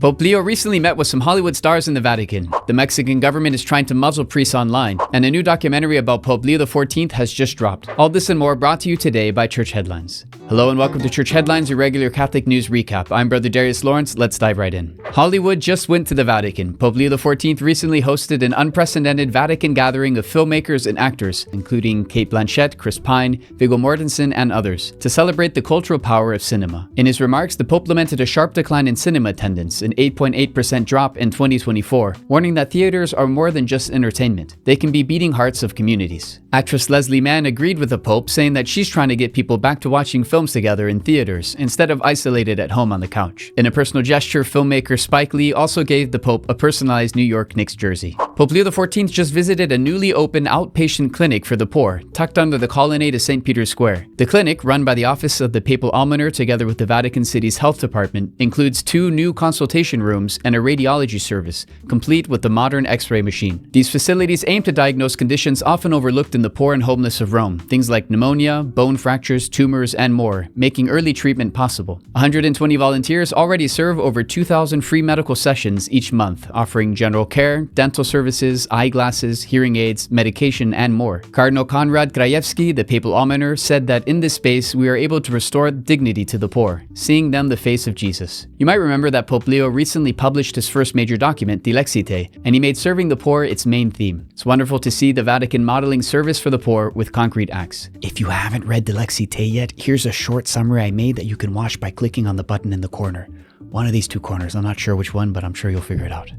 Pope Leo recently met with some Hollywood stars in the Vatican. The Mexican government is trying to muzzle priests online, and a new documentary about Pope Leo XIV has just dropped. All this and more brought to you today by Church Headlines. Hello and welcome to Church Headlines, your regular Catholic news recap. I'm Brother Darius Lawrence. Let's dive right in. Hollywood just went to the Vatican. Pope Leo XIV recently hosted an unprecedented Vatican gathering of filmmakers and actors, including Cate Blanchett, Chris Pine, Viggo Mortensen, and others, to celebrate the cultural power of cinema. In his remarks, the Pope lamented a sharp decline in cinema attendance, an 8.8% drop in 2024, warning that theaters are more than just entertainment. They can be beating hearts of communities. Actress Leslie Mann agreed with the Pope, saying that she's trying to get people back to watching films together in theaters instead of isolated at home on the couch. In a personal gesture, filmmaker Spike Lee also gave the Pope a personalized New York Knicks jersey. Pope Leo XIV just visited a newly opened outpatient clinic for the poor, tucked under the colonnade of St. Peter's Square. The clinic, run by the Office of the Papal Almoner together with the Vatican City's health department, includes 2 new consultation rooms and a radiology service, complete with the modern X-ray machine. These facilities aim to diagnose conditions often overlooked in the poor and homeless of Rome, things like pneumonia, bone fractures, tumors, and more, making early treatment possible. 120 volunteers already serve over 2,000 free medical sessions each month, offering general care, dental services, eyeglasses, hearing aids, medication, and more. Cardinal Konrad Krajewski, the Papal Almoner, said that in this space we are able to restore dignity to the poor, seeing them the face of Jesus. You might remember that Pope Leo recently published his first major document, Dilexite, and he made serving the poor its main theme. It's wonderful to see the Vatican modeling service for the poor with concrete acts. If you haven't read Dilexite yet, here's a short summary I made that you can watch by clicking on the button in the corner. One of these 2 corners. I'm not sure which one, but I'm sure you'll figure it out.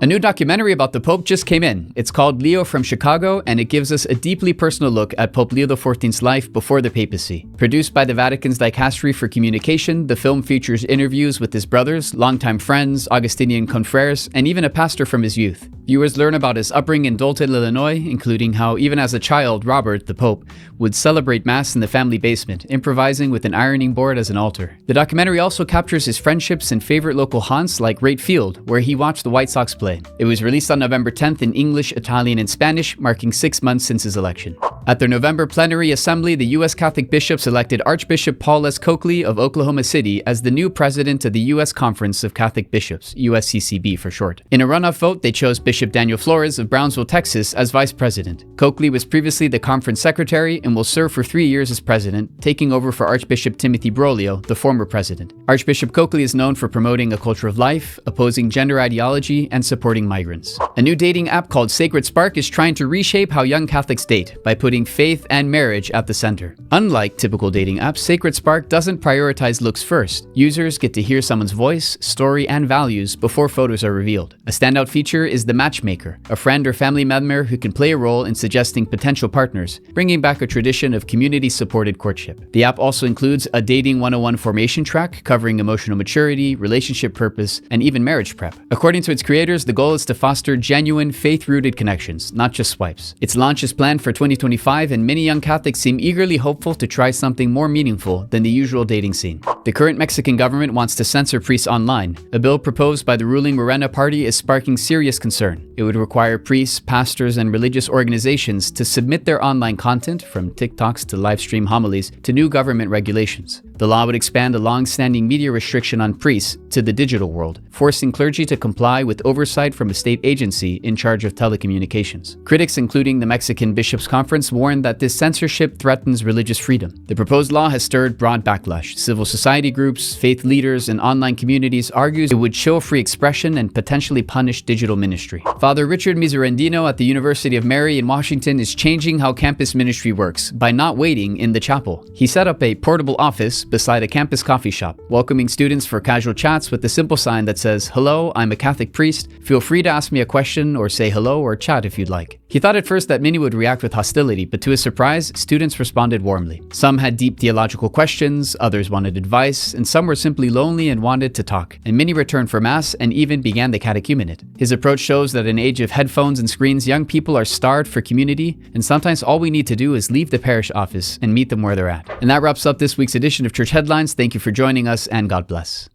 A new documentary about the Pope just came in. It's called Leo from Chicago, and it gives us a deeply personal look at Pope Leo XIV's life before the papacy. Produced by the Vatican's Dicastery for Communication, the film features interviews with his brothers, longtime friends, Augustinian confreres, and even a pastor from his youth. Viewers learn about his upbringing in Dolton, Illinois, including how even as a child, Robert, the Pope, would celebrate Mass in the family basement, improvising with an ironing board as an altar. The documentary also captures his friendships and favorite local haunts like Rate Field, where he watched the White Sox play. It was released on November 10th in English, Italian, and Spanish, marking 6 months since his election. At their November plenary assembly, the U.S. Catholic bishops elected Archbishop Paul Coakley of Oklahoma City as the new president of the U.S. Conference of Catholic Bishops, USCCB for short. In a runoff vote, they chose Bishop Daniel Flores of Brownsville, Texas as vice president. Coakley was previously the conference secretary and will serve for 3 years as president, taking over for Archbishop Timothy Broglio, the former president. Archbishop Coakley is known for promoting a culture of life, opposing gender ideology, and supporting migrants. A new dating app called SacredSpark is trying to reshape how young Catholics date by putting faith and marriage at the center. Unlike typical dating apps, SacredSpark doesn't prioritize looks first. Users get to hear someone's voice, story, and values before photos are revealed. A standout feature is the matchmaker, a friend or family member who can play a role in suggesting potential partners, bringing back a tradition of community-supported courtship. The app also includes a Dating 101 formation track covering emotional maturity, relationship purpose, and even marriage prep. According to its creators, the goal is to foster genuine, faith-rooted connections, not just swipes. Its launch is planned for 2025, and many young Catholics seem eagerly hopeful to try something more meaningful than the usual dating scene. The current Mexican government wants to censor priests online. A bill proposed by the ruling Moreno party is sparking serious concern. It would require priests, pastors, and religious organizations to submit their online content, from TikToks to live stream homilies, to new government regulations. The law would expand a long-standing media restriction on priests to the digital world, forcing clergy to comply with oversight from a state agency in charge of telecommunications. Critics, including the Mexican Bishops' Conference, warned that this censorship threatens religious freedom. The proposed law has stirred broad backlash. Civil society groups, faith leaders, and online communities argue it would chill free expression and potentially punish digital ministry. Father Richard Miserendino at the University of Mary in Washington is changing how campus ministry works by not waiting in the chapel. He set up a portable office beside a campus coffee shop, welcoming students for casual chats with a simple sign that says, "Hello, I'm a Catholic priest. Feel free to ask me a question or say hello or chat if you'd like." He thought at first that many would react with hostility, but to his surprise, students responded warmly. Some had deep theological questions, others wanted advice, and some were simply lonely and wanted to talk. And many returned for Mass and even began the catechumenate. His approach shows that in an age of headphones and screens, young people are starved for community, and sometimes all we need to do is leave the parish office and meet them where they're at. And that wraps up this week's edition of Church Headlines. Thank you for joining us, and God bless.